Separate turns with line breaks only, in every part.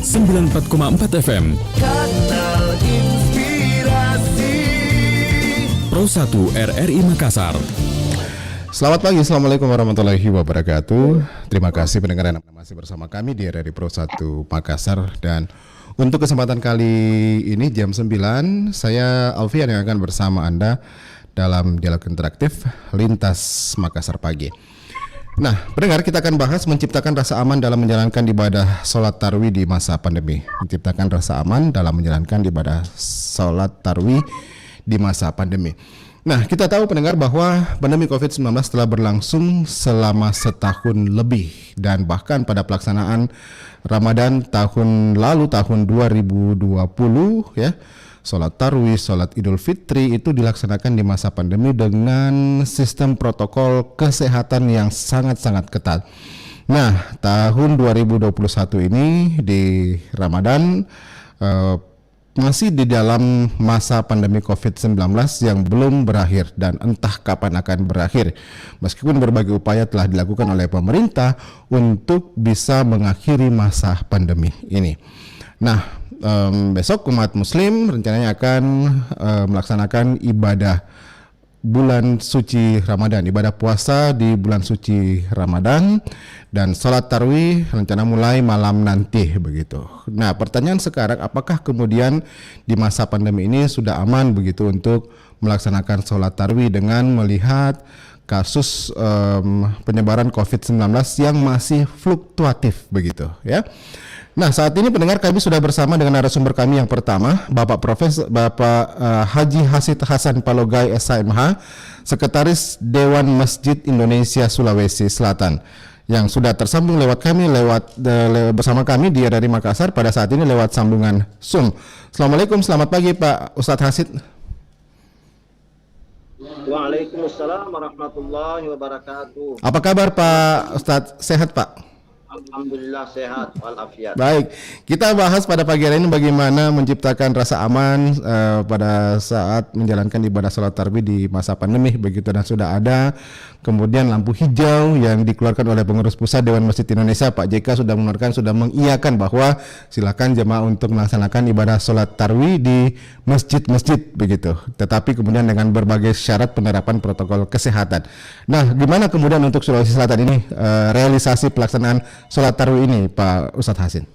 94,4 FM.
Kanal Inspirasi
Pro 1 RRI Makassar.
Selamat pagi, Assalamualaikum warahmatullahi wabarakatuh. Terima kasih pendengar yang masih bersama kami di RRI Pro 1 Makassar. Dan untuk kesempatan kali ini jam 9, saya Alfian yang akan bersama Anda dalam dialog interaktif Lintas Makassar Pagi. Nah, pendengar, kita akan bahas menciptakan rasa aman dalam menjalankan ibadah sholat tarwih di masa pandemi. Menciptakan rasa aman dalam menjalankan ibadah sholat tarwih di masa pandemi. Nah, kita tahu pendengar bahwa pandemi COVID-19 telah berlangsung selama setahun lebih, dan bahkan pada pelaksanaan Ramadan tahun lalu, tahun 2020 ya, sholat tarwih, sholat Idul Fitri itu dilaksanakan di masa pandemi dengan sistem protokol kesehatan yang sangat-sangat ketat. Nah, tahun 2021 ini di Ramadan masih di dalam masa pandemi COVID-19 yang belum berakhir dan entah kapan akan berakhir. Meskipun berbagai upaya telah dilakukan oleh pemerintah untuk bisa mengakhiri masa pandemi ini. Nah, besok umat muslim rencananya akan melaksanakan ibadah bulan suci Ramadan, ibadah puasa di bulan suci Ramadan, dan sholat tarwih rencana mulai malam nanti begitu. Nah, pertanyaan sekarang, apakah kemudian di masa pandemi ini sudah aman begitu untuk melaksanakan sholat tarwih dengan melihat kasus penyebaran COVID-19 yang masih fluktuatif begitu ya. Nah, saat ini pendengar, kami sudah bersama dengan narasumber kami yang pertama, Bapak Haji Hasid Hasan Palogai SHMH, Sekretaris Dewan Masjid Indonesia Sulawesi Selatan, yang sudah tersambung bersama kami di RRI Makassar pada saat ini lewat sambungan Zoom. Assalamualaikum, selamat pagi Pak Ustadz Hasid.
Waalaikumsalam warahmatullahi wabarakatuh.
Apa kabar Pak Ustadz, sehat Pak?
Alhamdulillah sehat walafiat.
Baik, kita bahas pada pagi hari ini bagaimana menciptakan rasa aman pada saat menjalankan ibadah sholat tarwih di masa pandemi begitu, dan sudah ada kemudian lampu hijau yang dikeluarkan oleh pengurus pusat Dewan Masjid Indonesia, Pak JK sudah mengiyakan bahwa silakan jemaah untuk melaksanakan ibadah sholat tarwih di masjid-masjid begitu, tetapi kemudian dengan berbagai syarat penerapan protokol kesehatan. Nah, gimana kemudian untuk Sulawesi Selatan ini realisasi pelaksanaan sholat tarwih ini, Pak Ustadz Hasin?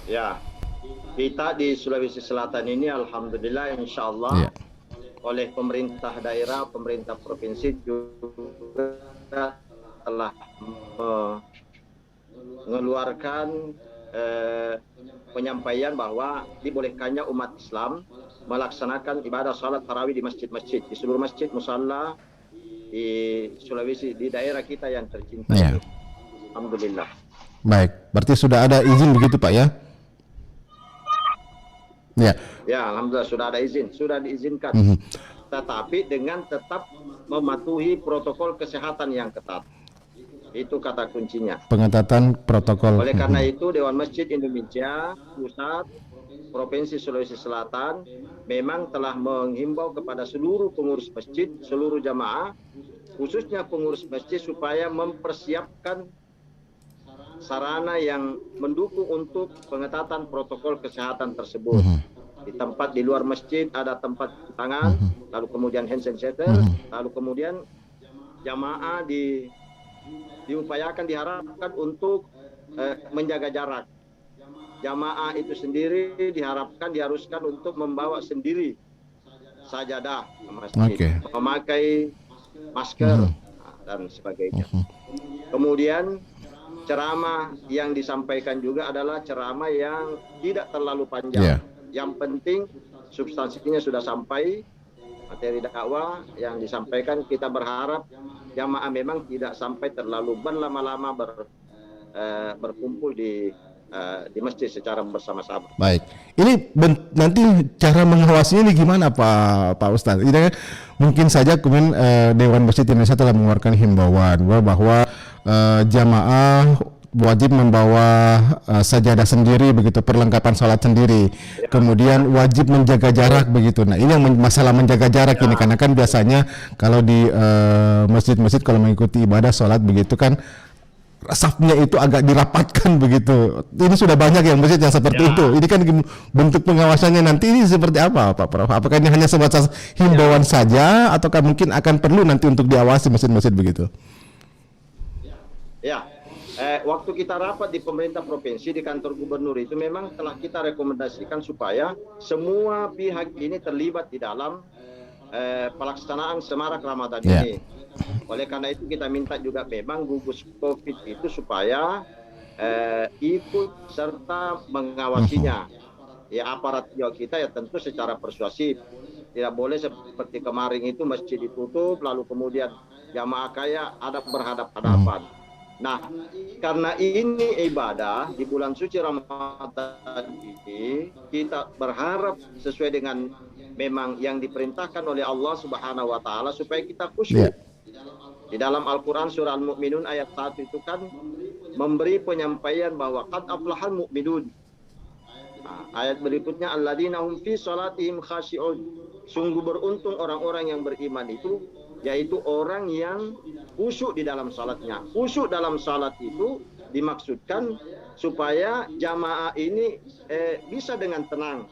Ya, kita di Sulawesi Selatan ini alhamdulillah insyaallah oleh pemerintah daerah, pemerintah provinsi juga telah mengeluarkan penyampaian bahwa dibolehkannya umat Islam melaksanakan ibadah sholat tarawih di masjid-masjid, di seluruh masjid musalla di Sulawesi, di daerah kita yang tercinta.
Ya.
Alhamdulillah.
Baik, berarti sudah ada izin begitu Pak ya? Ya.
Ya, alhamdulillah sudah ada izin, sudah diizinkan. Tetapi dengan tetap mematuhi protokol kesehatan yang ketat. Itu kata kuncinya.
Pengetatan protokol.
Oleh karena itu Dewan Masjid Indonesia Pusat Provinsi Sulawesi Selatan memang telah menghimbau kepada seluruh pengurus masjid, seluruh jamaah, khususnya pengurus masjid, supaya mempersiapkan sarana yang mendukung untuk pengetatan protokol kesehatan tersebut. Di tempat di luar masjid ada tempat cuci tangan, lalu kemudian hand sanitizer, lalu kemudian jamaah diupayakan, diharapkan untuk menjaga jarak. Jamaah itu sendiri diharuskan untuk membawa sendiri sajadah ke masjid, memakai masker dan sebagainya. Kemudian ceramah yang disampaikan juga adalah ceramah yang tidak terlalu panjang. Yang penting substansinya sudah sampai, materi dakwah yang disampaikan. Kita berharap jamaah memang tidak sampai terlalu berlama-lama berkumpul di masjid secara bersama-sama.
Baik, ini nanti cara mengawasinya ini gimana Pak Ustadz? Ini mungkin saja kemudian Dewan Masjid Indonesia telah mengeluarkan himbauan bahwa jamaah wajib membawa sajadah sendiri begitu, perlengkapan sholat sendiri, kemudian wajib menjaga jarak begitu. Nah, ini yang masalah menjaga jarak ini, karena kan biasanya kalau di masjid-masjid kalau mengikuti ibadah sholat begitu kan safnya itu agak dirapatkan begitu. Ini sudah banyak yang masjid yang seperti itu. Ini kan bentuk pengawasannya nanti ini seperti apa, Pak Prof? Apakah ini hanya sebatas himbauan saja, ataukah mungkin akan perlu nanti untuk diawasi masjid-masjid begitu?
Ya, waktu kita rapat di pemerintah provinsi di kantor gubernur itu memang telah kita rekomendasikan supaya semua pihak ini terlibat di dalam pelaksanaan semarak Ramadan ini. Oleh karena itu kita minta juga memang gugus COVID itu supaya ikut serta mengawasinya. Ya aparat kita ya tentu secara persuasif. Tidak boleh seperti kemarin itu masjid ditutup lalu kemudian jamaah kaya ada berhadap-hadapan. Nah, karena ini ibadah di bulan suci Ramadan ini, kita berharap sesuai dengan memang yang diperintahkan oleh Allah Subhanahu wa taala supaya kita khusyuk. Di dalam Al-Qur'an surah Al-Mu'minun ayat 1 itu kan memberi penyampaian bahwa qad aflahal mu'minun. Nah, ayat berikutnya alladzina hum fi shalatihim khashi'un. Sungguh beruntung orang-orang yang beriman itu, yaitu orang yang khusyuk di dalam salatnya. Khusyuk dalam salat itu dimaksudkan supaya jamaah ini bisa dengan tenang.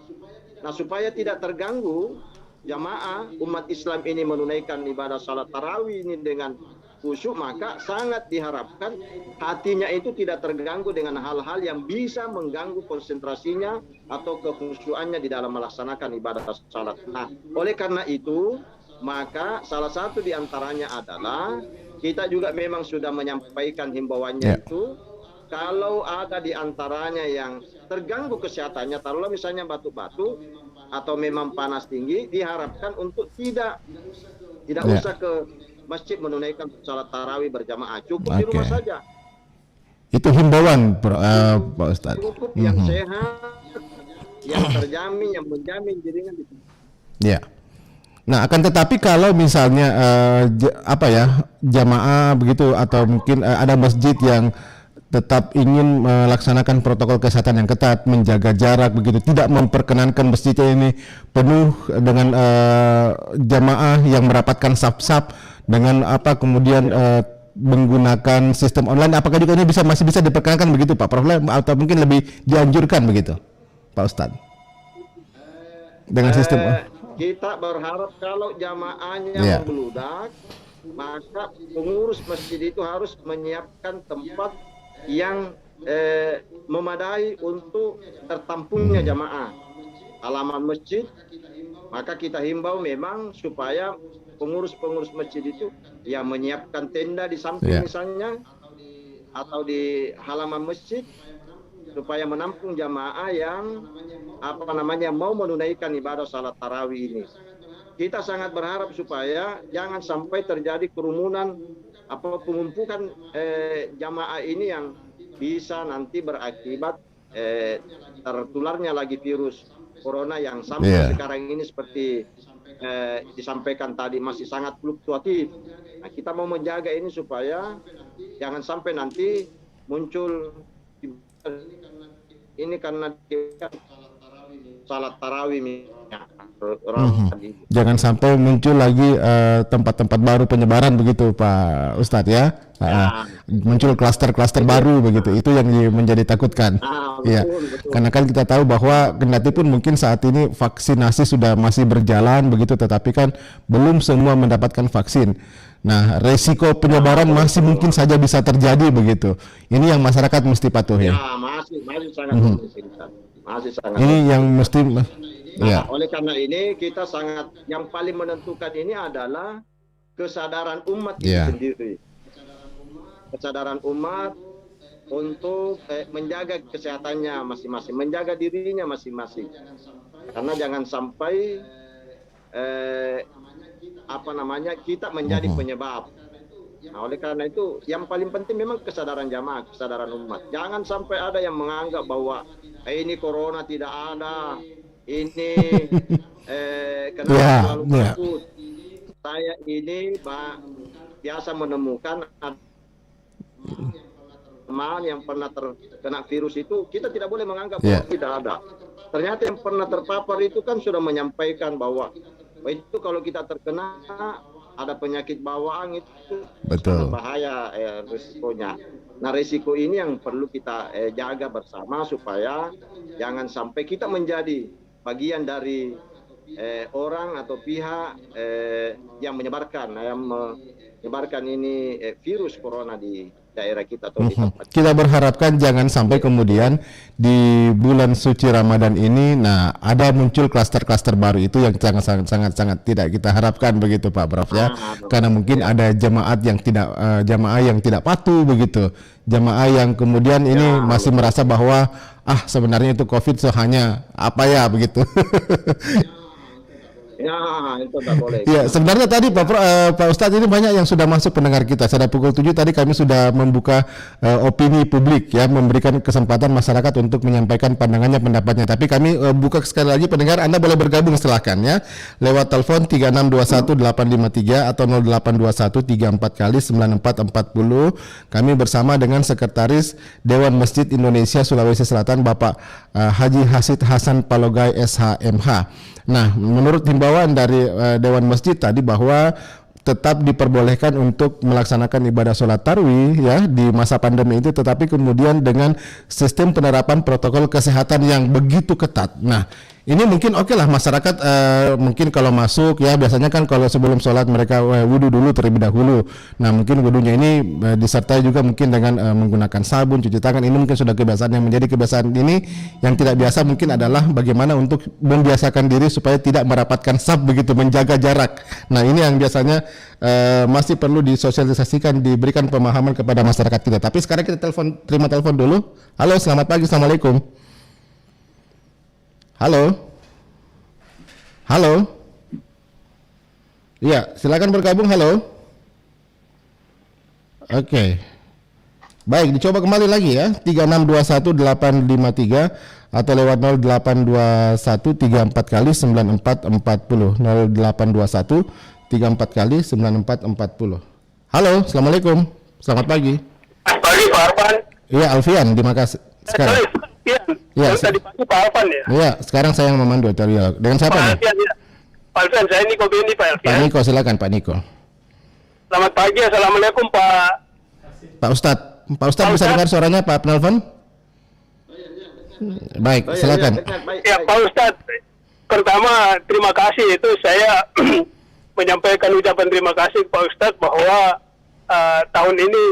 Nah, supaya tidak terganggu jamaah umat Islam ini menunaikan ibadah salat tarawih ini dengan khusyuk, maka sangat diharapkan hatinya itu tidak terganggu dengan hal-hal yang bisa mengganggu konsentrasinya atau kekhusyuannya di dalam melaksanakan ibadah salat. Nah, oleh karena itu maka salah satu diantaranya adalah kita juga memang sudah menyampaikan himbauannya itu kalau ada diantaranya yang terganggu kesehatannya, taruhlah misalnya batuk-batuk atau memang panas tinggi, diharapkan untuk tidak usah ke masjid menunaikan salat tarawih berjamaah, cukup di rumah saja.
Itu himbauan Pak Ustadz.
Cukup yang sehat, yang terjamin, yang menjamin dirinya.
Ya. Nah, akan tetapi kalau misalnya jamaah begitu atau mungkin ada masjid yang tetap ingin melaksanakan protokol kesehatan yang ketat, menjaga jarak begitu, tidak memperkenankan masjidnya ini penuh dengan jamaah yang merapatkan saf-saf dengan kemudian menggunakan sistem online, apakah juga ini masih bisa diperkenankan begitu Pak Prof, atau mungkin lebih dianjurkan begitu Pak Ustadz dengan sistem
kita berharap kalau jamaahnya membludak, maka pengurus masjid itu harus menyiapkan tempat yang memadai untuk tertampungnya jamaah. Halaman masjid, maka kita himbau memang supaya pengurus-pengurus masjid itu yang menyiapkan tenda di samping misalnya atau di halaman masjid supaya menampung jamaah yang mau menunaikan ibadah salat tarawih ini. Kita sangat berharap supaya jangan sampai terjadi kerumunan pengumpulan jamaah ini yang bisa nanti berakibat tertularnya lagi virus corona yang sampai sekarang ini seperti disampaikan tadi masih sangat fluktuatif. Nah, kita mau menjaga ini supaya jangan sampai nanti muncul ini karena salat tarawih
jangan sampai muncul lagi tempat-tempat baru penyebaran begitu Pak Ustadz ya. Muncul klaster-klaster baru begitu, itu yang menjadi takutkan. Betul. Karena kan kita tahu bahwa kendati pun mungkin saat ini vaksinasi sudah masih berjalan begitu, tetapi kan belum semua mendapatkan vaksin. Nah, resiko penyebaran masih mungkin saja bisa terjadi begitu. Ini yang masyarakat mesti patuhi.
Masih sangat memungkinkan. Masih sangat.
Ini yang mesti.
Oleh karena ini kita sangat yang paling menentukan ini adalah kesadaran umat itu sendiri. Kesadaran umat untuk menjaga kesehatannya masing-masing, menjaga dirinya masing-masing. Karena jangan sampai kita menjadi penyebab. Nah, oleh karena itu yang paling penting memang kesadaran jamaah, kesadaran umat. Jangan sampai ada yang menganggap bahwa ini corona tidak ada, ini kenapa terlalu takut. Saya ini biasa menemukan teman yang pernah terkena virus itu, kita tidak boleh menganggap bahwa tidak ada. Ternyata yang pernah terpapar itu kan sudah menyampaikan bahwa itu kalau kita terkena ada penyakit bawaan itu
Betul.
sangat bahaya risikonya. Nah, risiko ini yang perlu kita jaga bersama supaya jangan sampai kita menjadi bagian dari orang atau pihak yang menyebarkan ini virus corona di daerah kita atau di tempat
Kita berharapkan jangan sampai kemudian di bulan suci Ramadan ini, nah ada muncul klaster-klaster baru itu yang sangat tidak kita harapkan begitu Pak Prof ya, karena mungkin ada jamaah yang tidak patuh begitu, jamaah yang kemudian ini masih merasa bahwa sebenarnya itu COVID hanya apa ya begitu.
Ya, itu tak boleh.
Ya, sebenarnya tadi Pak Ustadz ini banyak yang sudah masuk pendengar kita. Pada pukul 7 tadi kami sudah membuka opini publik ya, memberikan kesempatan masyarakat untuk menyampaikan pandangannya, pendapatnya. Tapi kami buka sekali lagi pendengar, Anda boleh bergabung silahkan ya. Lewat telepon 3621853 atau 0821 34 kali 9440. Kami bersama dengan Sekretaris Dewan Masjid Indonesia Sulawesi Selatan Bapak Haji Hasid Hasan Palogai SHMH. Nah, menurut himbauan dari Dewan Masjid tadi bahwa tetap diperbolehkan untuk melaksanakan ibadah sholat tarawih ya di masa pandemi itu, tetapi kemudian dengan sistem penerapan protokol kesehatan yang begitu ketat. Nah, ini mungkin oke lah masyarakat mungkin kalau masuk ya, biasanya kan kalau sebelum sholat mereka wudhu dulu terlebih dahulu. Nah, mungkin wudhunya ini disertai juga mungkin dengan menggunakan sabun, cuci tangan. Ini mungkin sudah kebiasaan. Yang menjadi kebiasaan ini yang tidak biasa mungkin adalah bagaimana untuk membiasakan diri supaya tidak merapatkan saf begitu, menjaga jarak. Nah, ini yang biasanya masih perlu disosialisasikan, diberikan pemahaman kepada masyarakat kita. Tapi sekarang kita terima telepon dulu. Halo, selamat pagi, assalamualaikum. Halo. Halo. Iya, silakan bergabung. Halo. Oke. Baik, dicoba kembali lagi ya. 3621853 atau lewat 0821 34 kali 9440. 0821 34 kali 9440. Halo, assalamualaikum. Selamat pagi.
Pagi Pak Arfan.
Iya, Alfian di Makassar sekarang.
Iya, tadi pagi Pak Arfan ya.
Iya, sekarang saya yang memandu dialog. Dengan siapa nih?
Pak Alfian, saya Niko Bendi Pak Alfian.
Pak Niko, silakan Pak Niko.
Selamat pagi, assalamualaikum Pak.
Pak Ustadz bisa dengar suaranya Pak penelpon? Baik, silakan.
Ya Pak Ustadz, pertama terima kasih, itu saya menyampaikan ucapan terima kasih Pak Ustadz bahwa tahun ini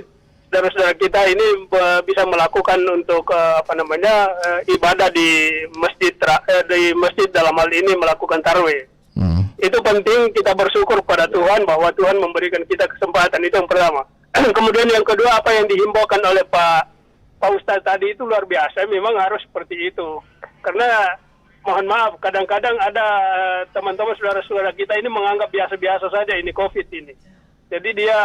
saudara-saudara kita ini bisa melakukan untuk ibadah di masjid dalam hal ini melakukan tarawih. Itu penting, kita bersyukur pada Tuhan bahwa Tuhan memberikan kita kesempatan, itu yang pertama. Kemudian yang kedua, apa yang dihimbaukan oleh Pak Ustadz tadi itu luar biasa, memang harus seperti itu. Karena mohon maaf, kadang-kadang ada teman-teman saudara-saudara kita ini menganggap biasa-biasa saja ini COVID ini. Jadi dia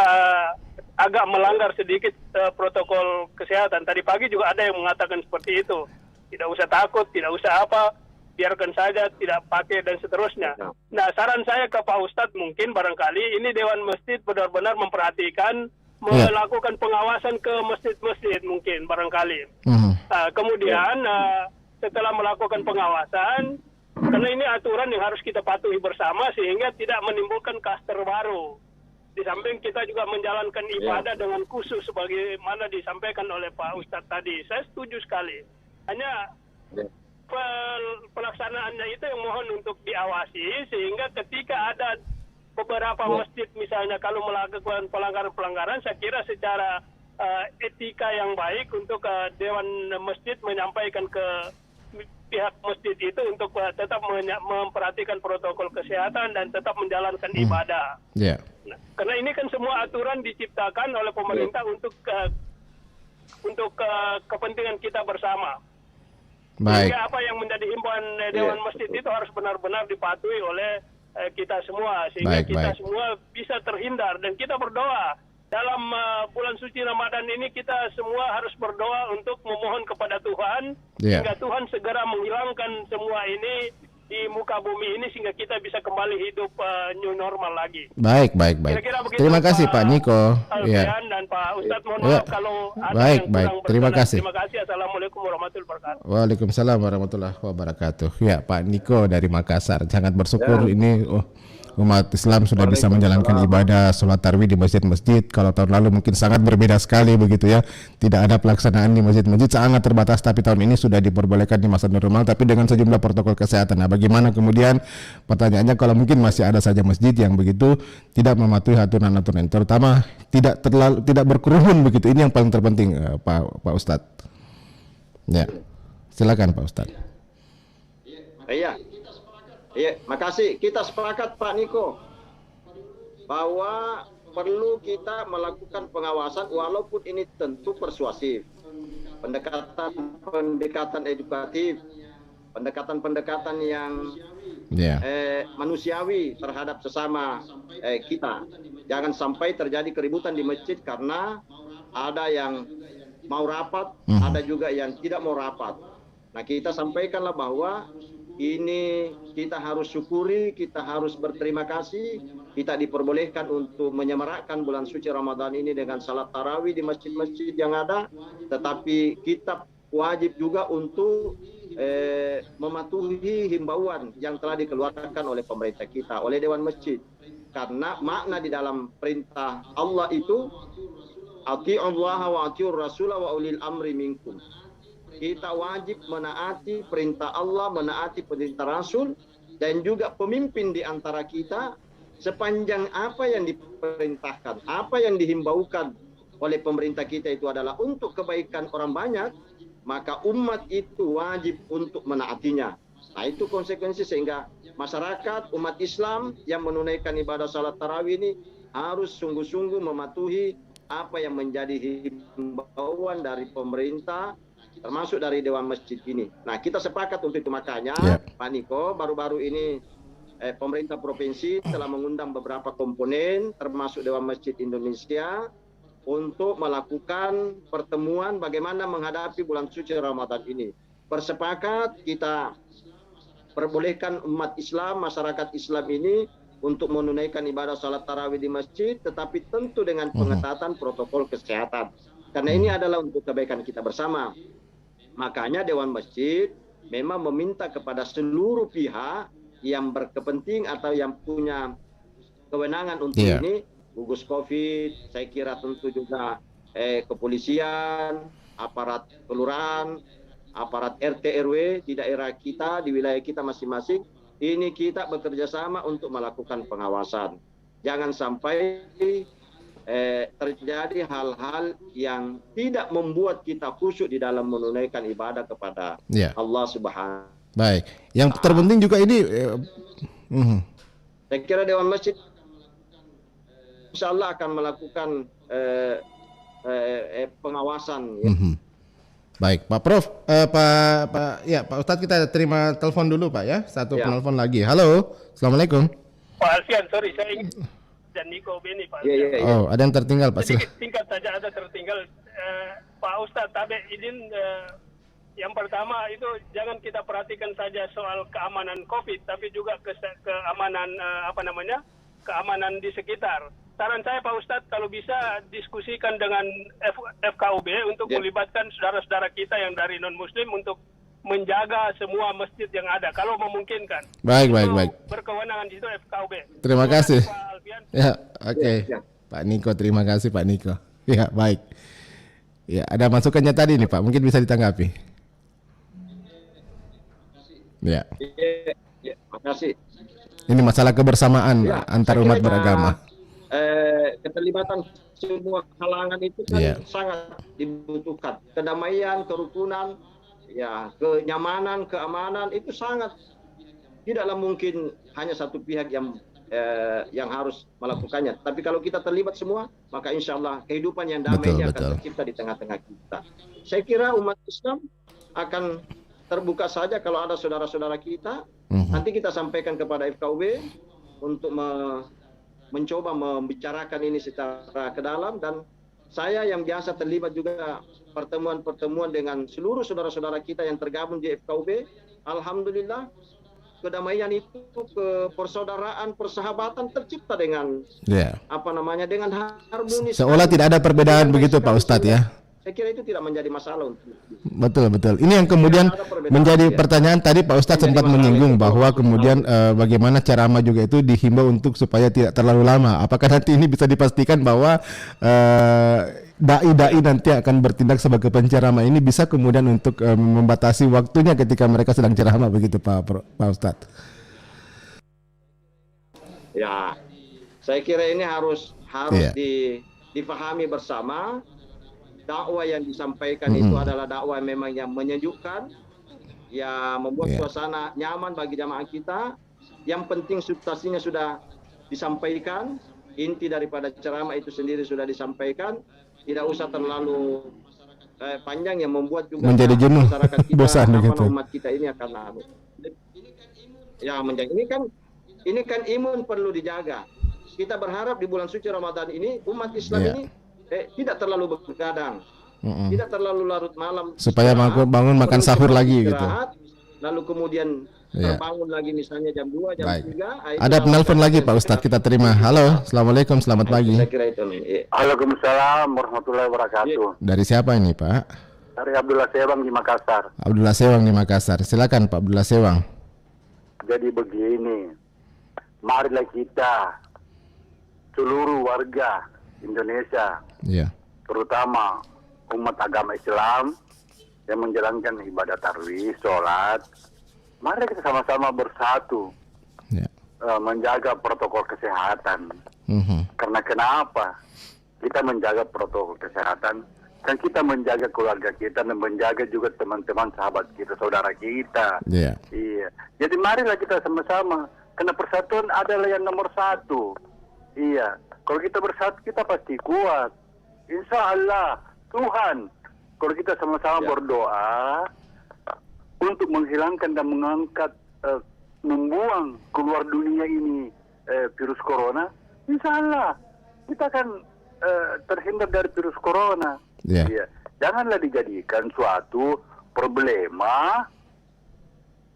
agak melanggar sedikit protokol kesehatan. Tadi pagi juga ada yang mengatakan seperti itu. Tidak usah takut, tidak usah apa, biarkan saja, tidak pakai dan seterusnya. Nah, saran saya ke Pak Ustadz, mungkin barangkali ini Dewan Masjid benar-benar memperhatikan, melakukan pengawasan ke masjid-masjid mungkin barangkali. Kemudian setelah melakukan pengawasan, karena ini aturan yang harus kita patuhi bersama sehingga tidak menimbulkan klaster baru. Di samping kita juga menjalankan ibadah dengan khusus sebagaimana disampaikan oleh Pak Ustadz tadi. Saya setuju sekali. Hanya pelaksanaannya itu yang mohon untuk diawasi, sehingga ketika ada beberapa masjid misalnya kalau melakukan pelanggaran-pelanggaran, saya kira secara etika yang baik untuk Dewan Masjid menyampaikan ke pihak masjid itu untuk tetap memperhatikan protokol kesehatan dan tetap menjalankan ibadah. Nah, karena ini kan semua aturan diciptakan oleh pemerintah untuk kepentingan kita bersama. Sehingga apa yang menjadi himbauan Dewan Masjid itu harus benar-benar dipatuhi oleh kita semua, sehingga kita semua bisa terhindar. Dan kita berdoa dalam bulan suci Ramadan ini, kita semua harus berdoa untuk memohon kepada Tuhan sehingga Tuhan segera menghilangkan semua ini di muka bumi ini, sehingga kita bisa kembali hidup new normal lagi. Baik.
Terima kasih Pak Niko.
Dan Pak Ustadz, mohon maaf kalau ada yang kurang
Terima kasih.
Terima kasih. Assalamualaikum warahmatullahi wabarakatuh.
Waalaikumsalam warahmatullahi wabarakatuh. Ya, Pak Niko dari Makassar. Sangat bersyukur ini umat Islam sudah bisa menjalankan ibadah sholat tarawih di masjid-masjid. Kalau tahun lalu mungkin sangat berbeda sekali begitu ya, tidak ada pelaksanaan di masjid-masjid, sangat terbatas. Tapi tahun ini sudah diperbolehkan di masa normal, tapi dengan sejumlah protokol kesehatan. Nah, bagaimana kemudian pertanyaannya kalau mungkin masih ada saja masjid yang begitu tidak mematuhi aturan-aturan, terutama tidak berkerumun begitu. Ini yang paling terpenting, Pak Ustadz. Ya, silakan Pak Ustadz.
Iya, makasih. Kita sepakat Pak Niko bahwa perlu kita melakukan pengawasan walaupun ini tentu persuasif. Pendekatan edukatif, pendekatan yang manusiawi terhadap sesama kita. Jangan sampai terjadi keributan di masjid karena ada yang mau rapat, ada juga yang tidak mau rapat. Nah, kita sampaikanlah bahwa ini kita harus syukuri, kita harus berterima kasih, kita diperbolehkan untuk menyemarakkan bulan suci Ramadan ini dengan salat tarawih di masjid-masjid yang ada, tetapi kita wajib juga untuk mematuhi himbauan yang telah dikeluarkan oleh pemerintah kita, oleh Dewan Masjid. Karena makna di dalam perintah Allah itu ati'ullaha wa ati'ur rasulah wa ulil amri minkum. Kita wajib menaati perintah Allah, menaati perintah Rasul, dan juga pemimpin di antara kita sepanjang apa yang diperintahkan, apa yang dihimbaukan oleh pemerintah kita itu adalah untuk kebaikan orang banyak, maka umat itu wajib untuk menaatinya. Nah, itu konsekuensi sehingga masyarakat, umat Islam yang menunaikan ibadah salat tarawih ini harus sungguh-sungguh mematuhi apa yang menjadi himbauan dari pemerintah, termasuk dari Dewan Masjid ini. Nah, kita sepakat untuk itu. Makanya Pak Niko, baru-baru ini pemerintah provinsi telah mengundang beberapa komponen termasuk Dewan Masjid Indonesia untuk melakukan pertemuan bagaimana menghadapi bulan suci Ramadan ini. Bersepakat kita perbolehkan umat Islam, masyarakat Islam ini untuk menunaikan ibadah salat tarawih di masjid, tetapi tentu dengan pengetatan protokol kesehatan. Karena ini adalah untuk kebaikan kita bersama. Makanya Dewan Masjid memang meminta kepada seluruh pihak yang berkepenting atau yang punya kewenangan untuk ini, gugus COVID, saya kira tentu juga kepolisian, aparat kelurahan, aparat RT RW di daerah kita, di wilayah kita masing-masing, ini kita bekerja sama untuk melakukan pengawasan. Jangan sampai terjadi hal-hal yang tidak membuat kita khusyuk di dalam menunaikan ibadah kepada Allah Subhanahu.
Baik. Yang terpenting juga ini
saya kira Dewan Masjid insya Allah akan melakukan pengawasan.
Baik, Pak Prof, Pak Ustadz, kita terima telepon dulu Pak ya. Satu penelpon lagi. Halo, assalamualaikum.
Pak Alfian, sorry saya ingin dan Niko Beni Pak.
Oh, ada yang tertinggal Pak.
Singkat saja ada tertinggal. Pak Ustadz, tapi izin yang pertama itu jangan kita perhatikan saja soal keamanan COVID, tapi juga keamanan keamanan di sekitar. Saran saya Pak Ustadz, kalau bisa diskusikan dengan FKUB untuk melibatkan saudara-saudara kita yang dari non-Muslim untuk menjaga semua masjid yang ada, kalau memungkinkan.
Baik.
Berkewenangan di situ FKUB.
Terima kasih.
Pak Alfian.
Ya, oke. Pak Niko, terima kasih Pak Niko. Ya, baik. Ya, ada masukannya tadi nih Pak, mungkin bisa ditanggapi. Ya.
Terima kasih.
Ini masalah kebersamaan antar umat beragama.
Keterlibatan semua kalangan itu kan sangat dibutuhkan. Kedamaian, kerukunan, kenyamanan, keamanan itu sangat tidaklah mungkin hanya satu pihak yang harus melakukannya. Tapi kalau kita terlibat semua, maka insya Allah kehidupan yang damai akan tercipta di tengah-tengah kita. Saya kira umat Islam akan terbuka saja kalau ada saudara-saudara kita. Nanti kita sampaikan kepada FKUB untuk mencoba membicarakan ini secara ke dalam, dan saya yang biasa terlibat juga pertemuan-pertemuan dengan seluruh saudara-saudara kita yang tergabung di FKUB. Alhamdulillah kedamaian itu, persaudaraan, persahabatan tercipta dengan dengan harmonis.
Seolah tidak ada perbedaan begitu Pak Ustadz ya.
Saya kira itu tidak menjadi masalah untuk
Betul. Ini yang kemudian
Tidak ada perbedaan,
menjadi
ya.
pertanyaan tadi Pak Ustadz sempat
Menjadi masalah
menyinggung
itu.
bahwa kemudian bagaimana ceramah juga itu dihimbau untuk supaya tidak terlalu lama. Apakah nanti ini bisa dipastikan bahwa dai-dai nanti akan bertindak sebagai penceramah ini bisa kemudian untuk membatasi waktunya ketika mereka sedang ceramah begitu Pak Ustadz?
Ya, saya kira ini harus
Iya.
difahami bersama. Dakwah yang disampaikan
Mm-mm.
itu adalah dakwah memang yang menyejukkan, yang membuat
Iya.
suasana nyaman bagi jamaah kita. Yang penting substansinya sudah disampaikan, inti daripada ceramah itu sendiri sudah disampaikan. Tidak usah terlalu panjang yang membuat juga
Menjadi jenuh,
masyarakat kita,
bosan begitu.
umat kita ini akan lalu. Ya, ini kan imun perlu dijaga. Kita berharap di bulan suci Ramadan ini umat Islam
Iya.
ini tidak terlalu begadang,
Mm-mm.
tidak terlalu larut malam,
Supaya
istirahat,
bangun makan
perlu
sahur lagi gitu.
istirahat, lalu kemudian
Iya.
terbangun lagi misalnya jam 2, jam
Baik.
3.
Ada penelpon lagi Pak Ustadz, kita terima. Halo, assalamualaikum, selamat pagi.
Saya kira itu.
Waalaikumsalam warahmatullahi wabarakatuh.
Dari siapa ini Pak?
Dari Abdullah Sewang di Makassar.
Abdullah Sewang di Makassar. Silakan Pak Abdullah Sewang.
Jadi begini, marilah kita seluruh warga Indonesia,
Iya.
terutama umat agama Islam yang menjalankan ibadah tarawih, sholat, mari kita sama-sama bersatu
Ya.
menjaga protokol kesehatan.
Mhm.
Karena kenapa? Kita menjaga protokol kesehatan, kan kita menjaga keluarga kita dan menjaga juga teman-teman sahabat kita, saudara kita.
Iya.
Iya. Jadi marilah kita sama-sama, karena persatuan adalah yang nomor satu. Iya. Kalau kita bersatu kita pasti kuat. Insya Allah Tuhan. Kalau kita sama-sama berdoa untuk menghilangkan dan mengangkat, membuang keluar dunia ini virus corona, insya Allah kita akan terhindar dari virus corona.
Iya.
Iya. Janganlah dijadikan suatu problema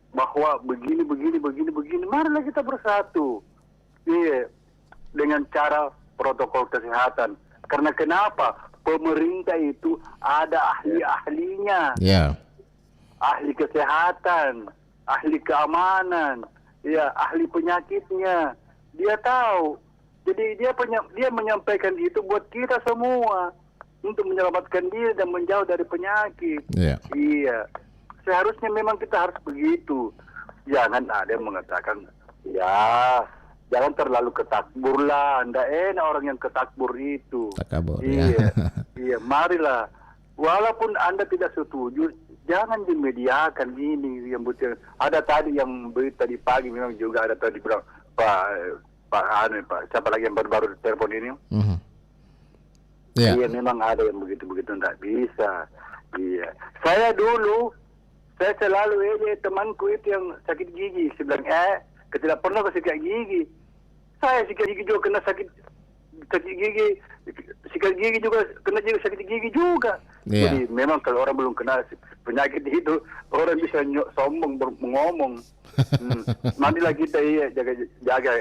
bahwa begini. Marilah kita bersatu. Iya. Dengan cara protokol kesehatan. Karena kenapa? Pemerintah itu ada ahli-ahlinya.
Iya.
Ahli kesehatan, ahli keamanan, ya, ahli penyakitnya. Dia tahu. Jadi dia menyampaikan itu buat kita semua untuk menyelamatkan diri dan menjauh dari penyakit.
Iya.
Iya. Seharusnya memang kita harus begitu. Jangan ada yang mengatakan, ya, jangan terlalu ketakbur lah. Nggak enak orang yang ketakbur itu.
Takabur
Iya.
ya.
Iya, marilah. Walaupun Anda tidak setuju, jangan dimediakan ini yang betul. Ada tadi yang berita di pagi memang juga ada tadi bilang Pak siapa lagi yang baru telepon ini?
Mhm. Iya.
Iya, memang ada yang begitu-begitu enggak bisa. Iya. Saya selalu temanku itu yang sakit gigi. Saya bilang, tidak pernah kau sakit gigi. Saya sakit gigi juga kena sakit gigi. Sikat gigi juga kena sakit gigi juga.
Iya.
Jadi memang kalau orang belum kena penyakit itu, orang bisa sombong mengomong. Marilah kita jaga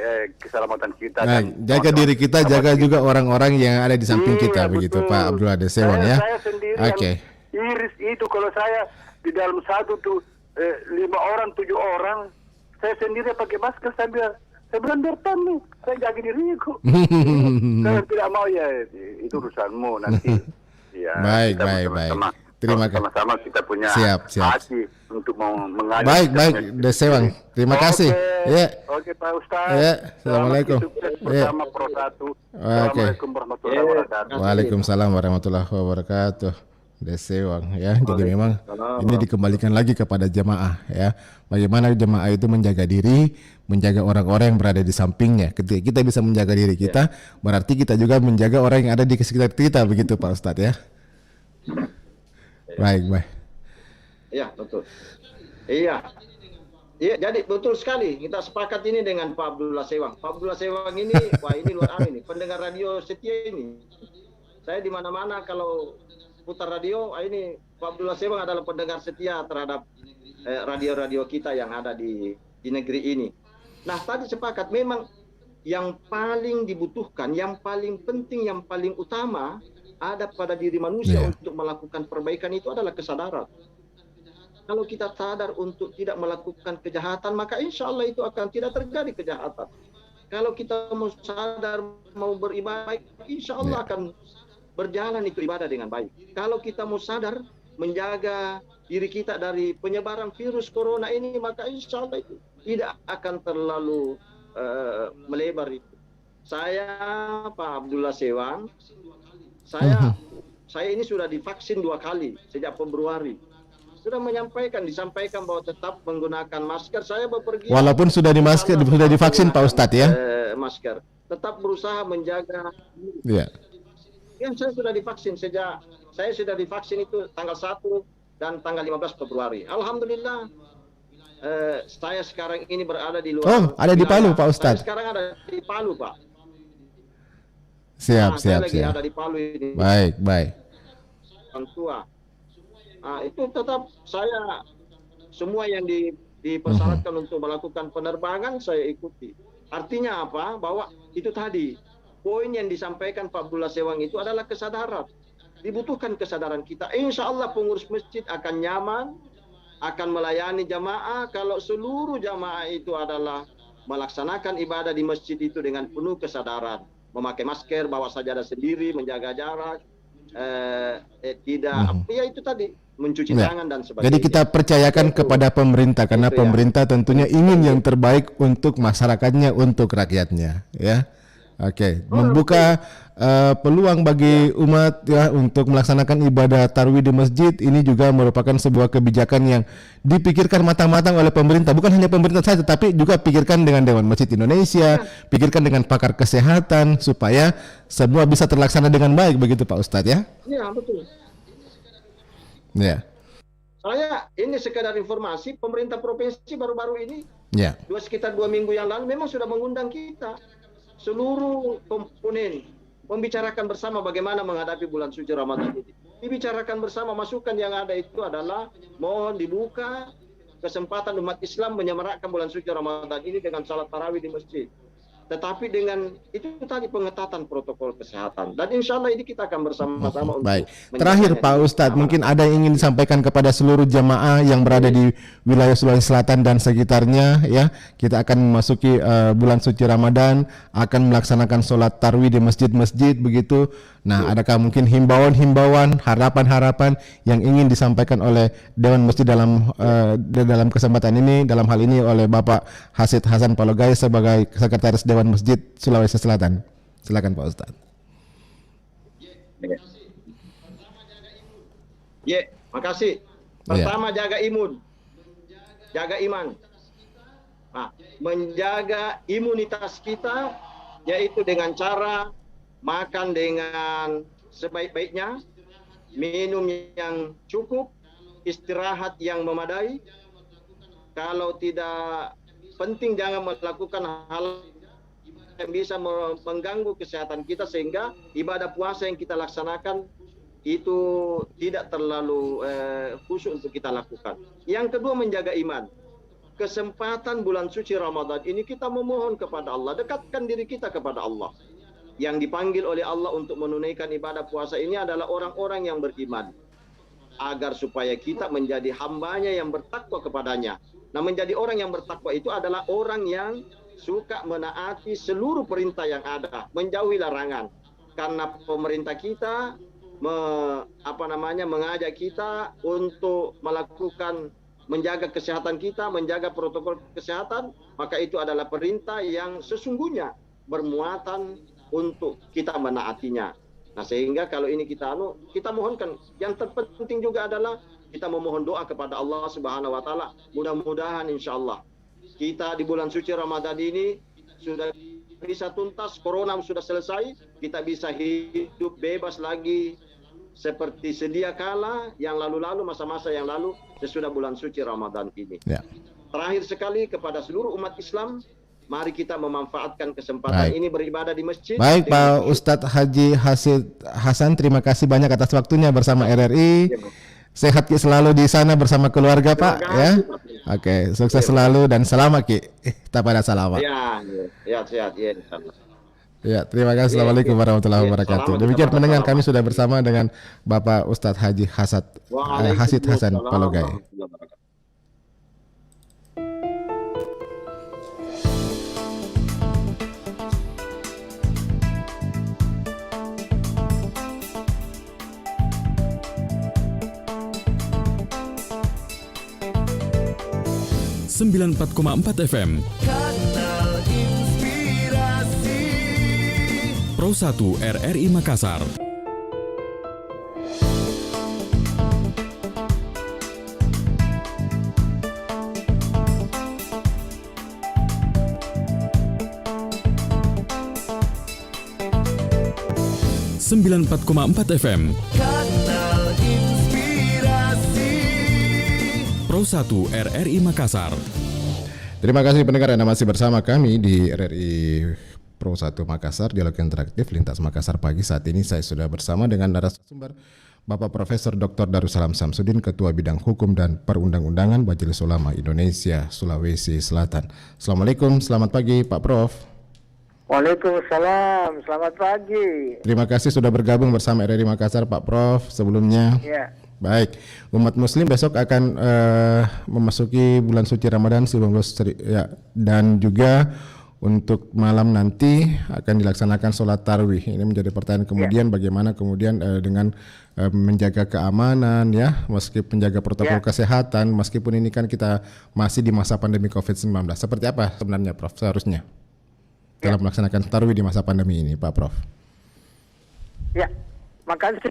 keselamatan kita.
Nah,
dan
jaga diri kita, jaga juga orang-orang yang ada di samping kita,
Iya,
begitu
betul.
Pak Abdullah Desewang ya.
Saya sendiri
Oke.
yang iris itu kalau saya di dalam satu tuh 5 orang, 7 orang, saya sendiri pakai masker, saya bilang bertan nih, saya jaga diriku. Saya tidak mau ya, itu urusanmu nanti. Ya,
Baik,
kita
baik.
bersama-sama.
Terima kasih.
Sama-sama kita punya
Siap.
hati untuk mengajak.
Baik, Desewang. Terima kasih. Ya.
Oke, Pak Ustaz.
Ya, Assalamualaikum.
Selamat sukses
Ya.
bersama Pro 1.
Oke.
Assalamualaikum warahmatullahi wabarakatuh.
Waalaikumsalam warahmatullahi wabarakatuh. Desewang ya. Jadi memang ini dikembalikan lagi kepada jemaah ya. Bagaimana jemaah itu menjaga diri, menjaga orang-orang yang berada di sampingnya. Ketika kita bisa menjaga diri kita, berarti kita juga menjaga orang yang ada di sekitar kita, begitu Pak Ustadz ya. Baik.
Iya, betul. Iya. Iya, jadi betul sekali. Kita sepakat ini dengan Pak Abdullah Sewang. Pak Abdullah Sewang ini, wah ini luar biasa ini, pendengar radio setia ini. Saya di mana-mana kalau putar radio, ini Pak Abdullah Sewang adalah pendengar setia terhadap radio-radio kita yang ada di negeri ini. Nah, tadi sepakat memang yang paling dibutuhkan, yang paling penting, yang paling utama ada pada diri manusia
Iya.
untuk melakukan perbaikan itu adalah kesadaran. Kalau kita sadar untuk tidak melakukan kejahatan, maka insya Allah itu akan tidak terjadi kejahatan. Kalau kita mau sadar mau beribadah baik, insya Allah akan berjalan itu ibadah dengan baik. Kalau kita mau sadar menjaga diri kita dari penyebaran virus corona ini, maka insya Allah itu tidak akan terlalu melebar itu. Saya Pak Abdullah Sewang, saya ini sudah divaksin 2 kali sejak Februari. Sudah disampaikan bahwa tetap menggunakan masker. Saya bepergian
Walaupun sudah divaksin Pak Ustadz ya.
Masker. Tetap berusaha menjaga.
Iya.
Ya, saya sudah divaksin saya sudah divaksin itu tanggal 1 dan tanggal 15 Februari. Alhamdulillah. Saya sekarang ini berada di luar.
Oh, ada di Palu Pak Ustadz.
Saya sekarang ada di Palu, Pak.
Siap.
Saya lagi ada di Palu ini.
Baik.
Orang tua. Itu tetap saya semua yang dipersyaratkan untuk melakukan penerbangan saya ikuti. Artinya apa? Bahwa itu tadi poin yang disampaikan Pak Abdullah Sewang itu adalah kesadaran. Dibutuhkan kesadaran kita. Insya Allah pengurus masjid akan nyaman, akan melayani jamaah kalau seluruh jamaah itu adalah melaksanakan ibadah di masjid itu dengan penuh kesadaran. Memakai masker, bawa sajadah sendiri, menjaga jarak, ya itu tadi, mencuci tangan dan sebagainya.
Jadi kita percayakan kepada pemerintah karena pemerintah tentunya ingin yang terbaik untuk masyarakatnya, untuk rakyatnya, ya. Oke, membuka peluang bagi umat ya untuk melaksanakan ibadah tarawih di masjid ini juga merupakan sebuah kebijakan yang dipikirkan matang-matang oleh pemerintah. Bukan hanya pemerintah saja, tapi juga pikirkan dengan Dewan Masjid Indonesia, pikirkan dengan pakar kesehatan supaya semua bisa terlaksana dengan baik, begitu Pak Ustadz ya?
Iya, betul.
Ya.
Saya ini sekedar informasi, pemerintah provinsi baru-baru ini
Ya.
sekitar 2 minggu yang lalu memang sudah mengundang kita seluruh komponen membicarakan bersama bagaimana menghadapi bulan suci Ramadan ini. Dibicarakan bersama, masukan yang ada itu adalah mohon dibuka kesempatan umat Islam menyemarakkan bulan suci Ramadan ini dengan salat tarawih di masjid. Tetapi dengan itu tadi pengetatan protokol kesehatan. Dan insya Allah ini kita akan bersama-sama untuk
Baik. Terakhir Pak Ustadz, mungkin ada yang ingin disampaikan kepada seluruh jamaah yang berada di wilayah Sulawesi Selatan dan sekitarnya ya. Kita akan memasuki bulan suci Ramadan, akan melaksanakan sholat tarwih di masjid-masjid begitu. Nah, adakah mungkin himbauan, harapan-harapan yang ingin disampaikan oleh Dewan Masjid dalam kesempatan ini, dalam hal ini oleh Bapak Hasid Hasan Palogai sebagai Sekretaris Dewan Masjid Sulawesi Selatan. Silakan Pak Ustadz.
Ya, makasih. Pertama jaga imun, jaga iman. Nah, menjaga imunitas kita yaitu dengan cara makan dengan sebaik-baiknya, minum yang cukup, istirahat yang memadai. Kalau tidak penting jangan melakukan hal yang bisa mengganggu kesehatan kita sehingga ibadah puasa yang kita laksanakan itu tidak terlalu khusyuk untuk kita lakukan. Yang kedua menjaga iman. Kesempatan bulan suci Ramadan ini kita memohon kepada Allah, dekatkan diri kita kepada Allah. Yang dipanggil oleh Allah untuk menunaikan ibadah puasa ini adalah orang-orang yang beriman. Agar supaya kita menjadi hambanya yang bertakwa kepadanya. Nah, menjadi orang yang bertakwa itu adalah orang yang suka menaati seluruh perintah yang ada, menjauhi larangan. Karena pemerintah kita mengajak kita untuk menjaga kesehatan kita, menjaga protokol kesehatan, maka itu adalah perintah yang sesungguhnya bermuatan untuk kita menaatinya. Nah, sehingga kalau ini kita mohonkan, yang terpenting juga adalah kita memohon doa kepada Allah Subhanahu wa taala. Mudah-mudahan insyaallah kita di bulan suci Ramadan ini sudah bisa tuntas, corona sudah selesai, kita bisa hidup bebas lagi seperti sedia kala yang lalu-lalu, masa-masa yang lalu sesudah bulan suci Ramadan ini. Ya. Terakhir sekali kepada seluruh umat Islam, mari kita memanfaatkan kesempatan ini beribadah di masjid.
Baik Pak Ustadz Haji Hasid Hasan, terima kasih banyak atas waktunya bersama RRI. Sehat Ki selalu di sana bersama keluarga Pak ya. Oke, sukses selalu dan selamat Ki. Tapada salamat.
Ya, sehat ya.
Ya, terima kasih. Assalamualaikum warahmatullahi wabarakatuh. Demikian pendengar, kami sudah bersama dengan Bapak Ustadz Haji Hasid Hasan Palogai.
warahmatullahi wabarakatuh.
94,4 FM
Kanal Inspirasi
Pro 1 RRI Makassar. Sembilan 94,4 FM
Kanal Inspirasi
Pro 1 RRI Makassar.
Terima kasih pendengar Anda masih bersama kami di RRI Pro 1 Makassar, Dialog Interaktif Lintas Makassar pagi. Saat ini saya sudah bersama dengan narasumber Bapak Profesor Dr. Darussalam Samsudin, Ketua Bidang Hukum dan Perundang-undangan Majelis Ulama Indonesia Sulawesi Selatan. Assalamualaikum, selamat pagi Pak Prof.
Waalaikumsalam, selamat pagi.
Terima kasih sudah bergabung bersama RRI Makassar Pak Prof. Sebelumnya
Ya,
baik, umat muslim besok akan memasuki bulan suci Ramadan 19 ya, dan juga untuk malam nanti akan dilaksanakan sholat tarawih. Ini menjadi pertanyaan kemudian bagaimana kemudian dengan menjaga keamanan ya, meskipun menjaga protokol kesehatan, meskipun ini kan kita masih di masa pandemi COVID-19. Seperti apa sebenarnya Prof seharusnya dalam melaksanakan tarawih di masa pandemi ini Pak Prof?
ya, makasih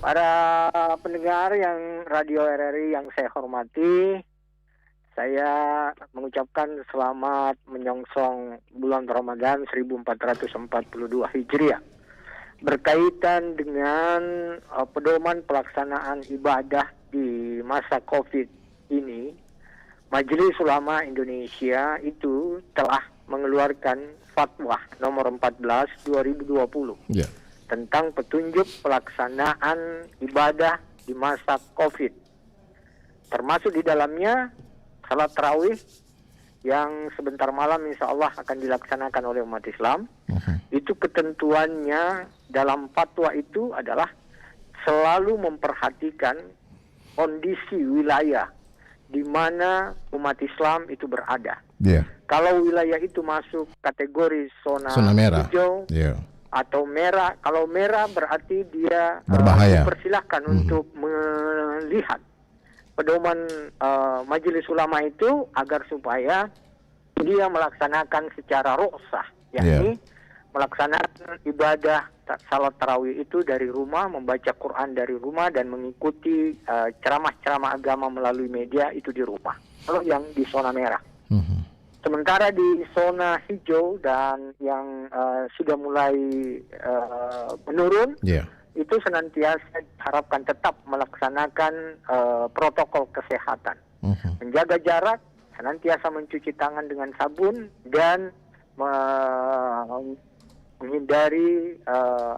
para pendengar yang Radio RRI yang saya hormati. Saya mengucapkan selamat menyongsong bulan Ramadan 1442 Hijriah. Berkaitan dengan pedoman pelaksanaan ibadah di masa COVID ini, Majelis Ulama Indonesia itu telah mengeluarkan fatwa nomor 14 2020 tentang petunjuk pelaksanaan ibadah di masa COVID. Termasuk di dalamnya salat tarawih yang sebentar malam insya Allah akan dilaksanakan oleh umat Islam. Itu ketentuannya dalam fatwa itu adalah selalu memperhatikan kondisi wilayah di mana umat Islam itu berada. Kalau wilayah itu masuk kategori zona
merah,
hijau atau merah, kalau merah berarti dia
berbahaya.
Dipersilahkan untuk melihat pedoman Majelis Ulama itu agar supaya dia melaksanakan secara rukhsah, yakni melaksanakan ibadah salat tarawih itu dari rumah, membaca Quran dari rumah dan mengikuti ceramah-ceramah agama melalui media itu di rumah. Kalau yang di zona merah. Sementara di zona hijau dan yang sudah mulai menurun, itu senantiasa diharapkan tetap melaksanakan protokol kesehatan. Menjaga jarak, senantiasa mencuci tangan dengan sabun dan menghindari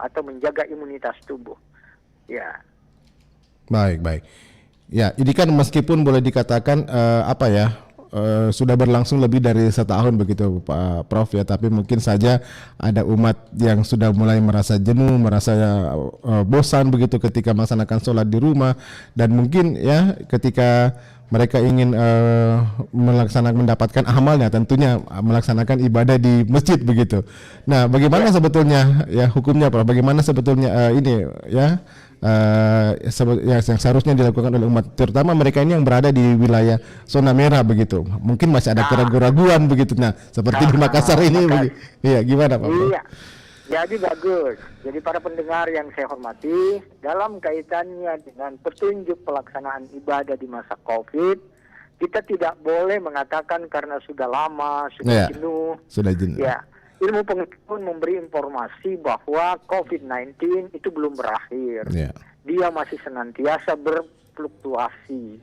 atau menjaga imunitas tubuh. Ya.
Baik. Ya, ini kan meskipun boleh dikatakan sudah berlangsung lebih dari setahun begitu Pak Prof ya, tapi mungkin saja ada umat yang sudah mulai merasa jenuh, merasa bosan begitu ketika melaksanakan sholat di rumah, dan mungkin ya ketika mereka ingin mendapatkan amalnya tentunya melaksanakan ibadah di masjid begitu. Nah, bagaimana sebetulnya ya hukumnya Prof? Bagaimana sebetulnya ini ya yang seharusnya dilakukan oleh umat, terutama mereka ini yang berada di wilayah zona merah begitu. Mungkin masih ada keraguan-keraguan begitu. Nah, seperti di Makassar ini iya, gimana Pak?
Iya. Jadi bagus. Jadi para pendengar yang saya hormati, dalam kaitannya dengan petunjuk pelaksanaan ibadah di masa COVID, kita tidak boleh mengatakan karena sudah lama, sudah jenuh. Ya. Ilmu pengetahuan memberi informasi bahwa COVID-19 itu belum berakhir. Dia masih senantiasa berfluktuasi,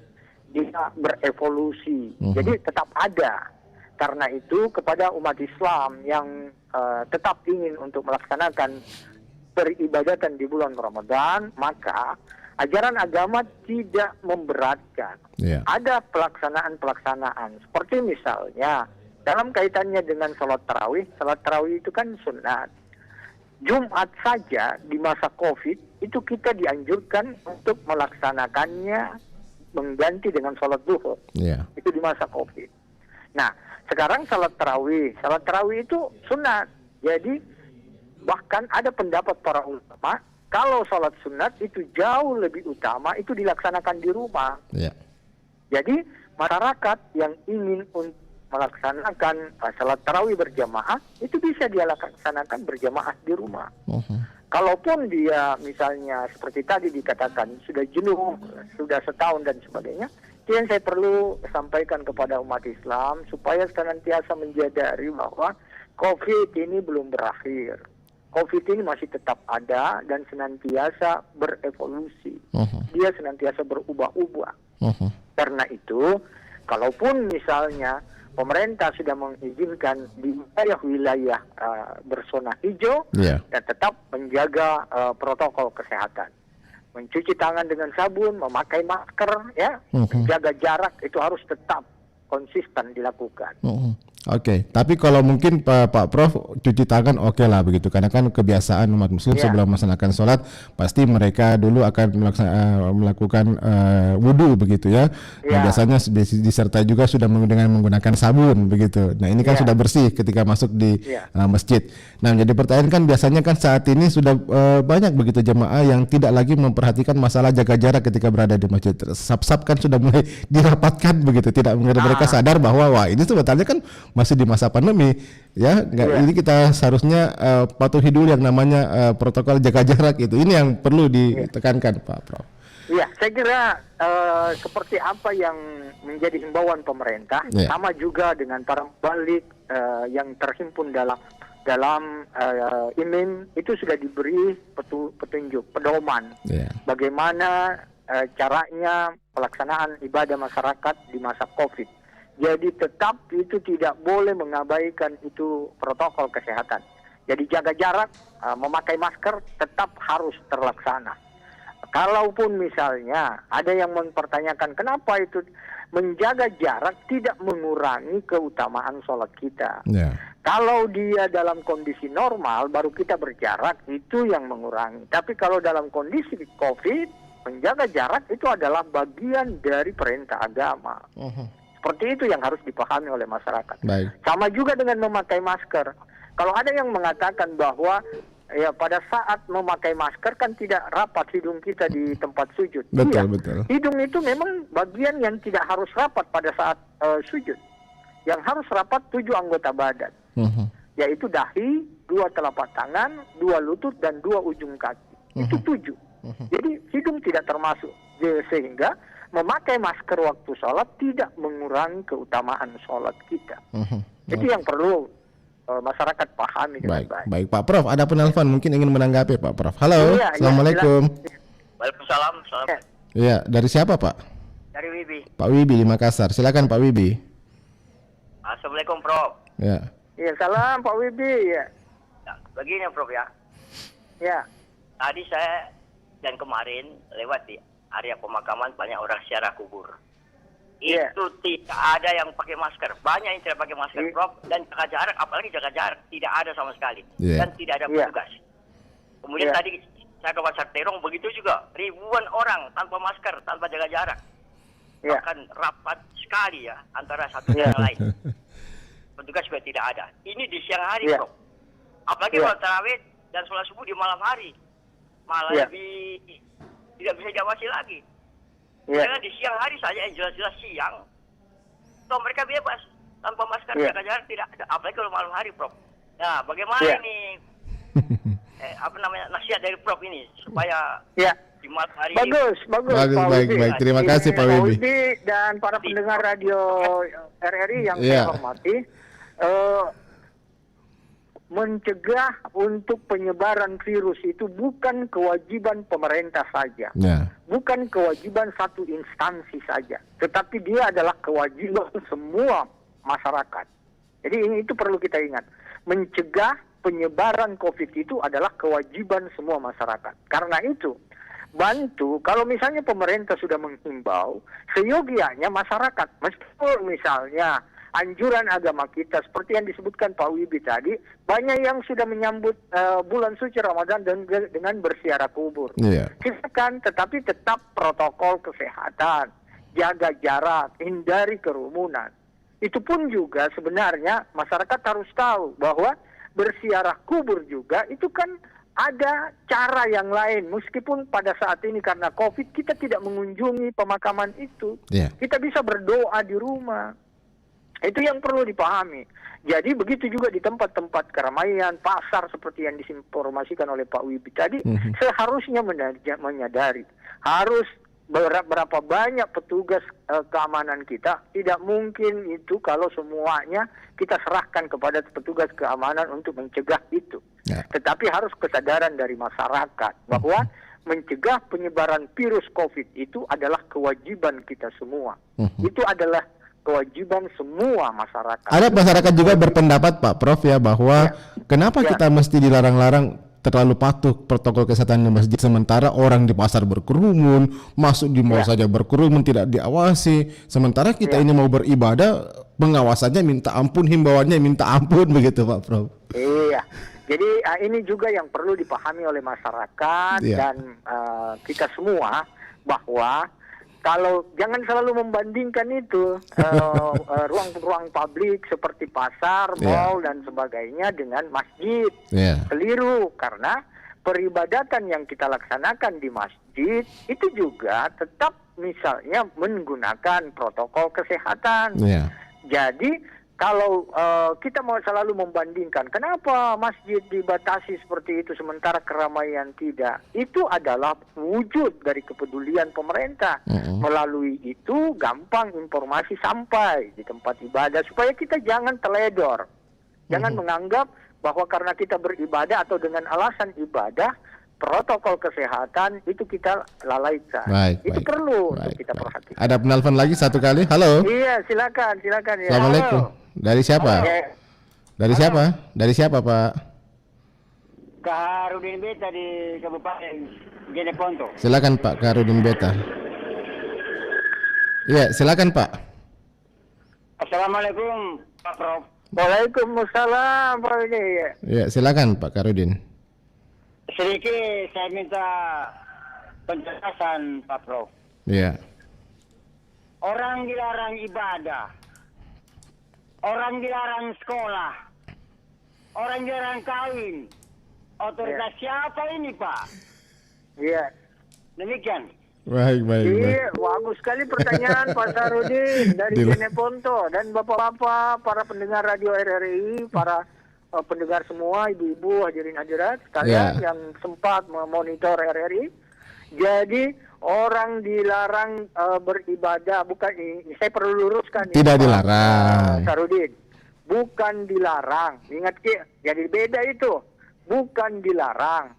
dia berevolusi. Jadi tetap ada. Karena itu kepada umat Islam yang tetap ingin untuk melaksanakan peribadatan di bulan Ramadan, maka ajaran agama tidak memberatkan. Ada pelaksanaan-pelaksanaan seperti misalnya
dalam kaitannya dengan sholat tarawih itu kan sunat. Jumat saja di masa COVID itu kita dianjurkan untuk melaksanakannya mengganti dengan sholat zuhur.
Ya.
Itu di masa COVID. Nah, sekarang sholat tarawih itu sunat. Jadi bahkan ada pendapat para ulama kalau sholat sunat itu jauh lebih utama itu dilaksanakan di rumah.
Ya.
Jadi masyarakat yang ingin melaksanakan salat tarawih berjamaah itu bisa dia laksanakan berjamaah di rumah. Kalaupun dia misalnya seperti tadi dikatakan sudah jenuh, sudah setahun dan sebagainya, itu yang saya perlu sampaikan kepada umat Islam supaya senantiasa menjadari bahwa COVID ini belum berakhir. COVID ini masih tetap ada dan senantiasa berevolusi. Dia senantiasa berubah-ubah. Karena itu, kalaupun misalnya pemerintah sudah mengizinkan di wilayah berzona hijau dan tetap menjaga protokol kesehatan, mencuci tangan dengan sabun, memakai masker, ya, menjaga jarak itu harus tetap konsisten dilakukan.
Oke, tapi kalau mungkin Pak Prof cuci tangan oke lah begitu, karena kan kebiasaan umat muslim sebelum melaksanakan sholat pasti mereka dulu akan melakukan wudhu begitu ya. Nah, biasanya disertai juga sudah dengan menggunakan sabun begitu. Nah ini kan sudah bersih ketika masuk di masjid. Nah jadi pertanyaan kan biasanya kan saat ini sudah banyak begitu jemaah yang tidak lagi memperhatikan masalah jaga jarak ketika berada di masjid. Sab-sab kan sudah mulai dirapatkan begitu, tidak mereka sadar bahwa wah ini sebetulnya kan masih di masa pandemi ya, ini kita seharusnya patuhi dulu yang namanya protokol jaga jarak itu. Ini yang perlu ditekankan Pak Prof.
Iya, saya kira seperti apa yang menjadi himbauan pemerintah, sama juga dengan para balik yang terhimpun dalam IMIM itu sudah diberi petunjuk, pedoman bagaimana caranya pelaksanaan ibadah masyarakat di masa COVID. Jadi tetap itu tidak boleh mengabaikan itu protokol kesehatan. Jadi jaga jarak, memakai masker tetap harus terlaksana. Kalaupun misalnya ada yang mempertanyakan kenapa itu menjaga jarak tidak mengurangi keutamaan sholat kita. Kalau dia dalam kondisi normal baru kita berjarak, itu yang mengurangi. Tapi kalau dalam kondisi COVID, menjaga jarak itu adalah bagian dari perintah agama. Seperti itu yang harus dipahami oleh masyarakat. Sama juga dengan memakai masker. Kalau ada yang mengatakan bahwa ya pada saat memakai masker kan tidak rapat hidung kita di tempat sujud. Betul. Hidung itu memang bagian yang tidak harus rapat pada saat sujud. Yang harus rapat 7 anggota badan. Yaitu dahi, 2 telapak tangan, 2 lutut, dan 2 ujung kaki. Itu 7. Jadi hidung tidak termasuk. Sehingga memakai masker waktu sholat tidak mengurangi keutamaan sholat kita. Itu yang perlu masyarakat pahami dengan baik.
Baik Pak Prof, ada penelpon mungkin ingin menanggapi Pak Prof. Halo, Assalamualaikum.
Waalaikumsalam.
Iya, dari siapa Pak?
Dari Wibi.
Pak Wibi di Makassar. Silakan Pak Wibi.
Assalamualaikum Prof.
Ya.
Iya, salam Pak Wibi. Ya.
Begini Prof ya.
Ya.
Tadi saya dan kemarin lewat di area pemakaman banyak orang ziarah kubur. Itu tidak ada yang pakai masker. Banyak yang tidak pakai masker, Prof. Dan jaga jarak, apalagi jaga jarak, tidak ada sama sekali. Dan tidak ada petugas. Kemudian tadi saya ke Pasar Terong, begitu juga. Ribuan orang tanpa masker, tanpa jaga jarak. Bahkan rapat sekali ya, antara satu dan yang lain. Petugas juga tidak ada. Ini di siang hari, Prof. Apalagi kalau tarawih dan sholat subuh di malam hari. Malah lebih tidak bisa diawasi lagi. Karena di siang hari saja yang jelas-jelas siang, toh mereka bebas tanpa masker, jaga jarak tidak ada. Apalagi kalau malam hari, Prof. Nah, bagaimana ini nasihat dari Prof ini supaya di malam hari
bagus.
Baik. Terima kasih Pak Wibi.
Dan para pendengar radio RRI yang saya hormati, mencegah untuk penyebaran virus itu bukan kewajiban pemerintah saja, bukan kewajiban satu instansi saja, tetapi dia adalah kewajiban semua masyarakat. Jadi itu perlu kita ingat, mencegah penyebaran COVID itu adalah kewajiban semua masyarakat. Karena itu, bantu kalau misalnya pemerintah sudah menghimbau, seyogianya masyarakat, meskipun misalnya anjuran agama kita seperti yang disebutkan Pak Wibi tadi, banyak yang sudah menyambut bulan suci Ramadan dengan berziarah kubur. Silakan, tetapi tetap protokol kesehatan, jaga jarak, hindari kerumunan. Itu pun juga sebenarnya masyarakat harus tahu bahwa berziarah kubur juga itu kan ada cara yang lain, meskipun pada saat ini karena COVID kita tidak mengunjungi pemakaman itu. Kita bisa berdoa di rumah. Itu yang perlu dipahami. Jadi begitu juga di tempat-tempat keramaian, pasar seperti yang diinformasikan oleh Pak Wibi tadi, seharusnya menyadari harus berapa banyak petugas keamanan kita. Tidak mungkin itu kalau semuanya kita serahkan kepada petugas keamanan untuk mencegah itu. Tetapi harus kesadaran dari masyarakat bahwa mencegah penyebaran virus COVID itu adalah kewajiban kita semua. Itu adalah kewajiban semua masyarakat.
Ada masyarakat juga berpendapat Pak Prof ya bahwa kenapa kita mesti dilarang-larang terlalu patuh protokol kesehatan di masjid, sementara orang di pasar berkerumun, masuk di mall saja berkerumun, tidak diawasi, sementara kita ini mau beribadah, pengawasannya minta ampun, himbauannya minta ampun, begitu Pak Prof.
Iya. Jadi ini juga yang perlu dipahami oleh masyarakat dan kita semua, bahwa kalau jangan selalu membandingkan itu ruang-ruang publik seperti pasar, mall dan sebagainya dengan masjid. Keliru, karena peribadatan yang kita laksanakan di masjid itu juga tetap misalnya menggunakan protokol kesehatan. Jadi kalau kita mau selalu membandingkan, kenapa masjid dibatasi seperti itu sementara keramaian tidak? Itu adalah wujud dari kepedulian pemerintah. Melalui itu gampang informasi sampai di tempat ibadah supaya kita jangan teledor. Jangan menganggap bahwa karena kita beribadah atau dengan alasan ibadah, protokol kesehatan itu kita lalaikan. Itu perlu untuk kita perhatikan.
Ada penelpon lagi satu kali. Halo.
Iya, silakan ya.
Assalamualaikum.
Halo.
Dari siapa? Dari siapa? Dari siapa Pak?
Kaharudin Beta di Kabupaten Jeneponto.
Silakan Pak Kaharudin Beta. Iya, silakan Pak.
Assalamualaikum Pak Prof.
Waalaikumsalam Pak ini.
Iya, silakan Pak Kaharudin.
Sedikit saya minta penjelasan Pak Prof.
Iya.
Orang dilarang ibadah, orang dilarang sekolah, orang dilarang kawin. Otoritas siapa ini Pak?
Iya.
Demikian.
Baik.
Iya, bagus sekali pertanyaan Pak Sarudin dari Jeneponto, dan bapak-bapak, para pendengar radio RRI, para pendengar semua, ibu-ibu, hadirin hadirat sekalian yang sempat memonitor RRI. Jadi orang dilarang beribadah, bukan ini, saya perlu luruskan.
Tidak dilarang.
Sarudin, bukan dilarang. Ingat jadi beda itu. Bukan dilarang.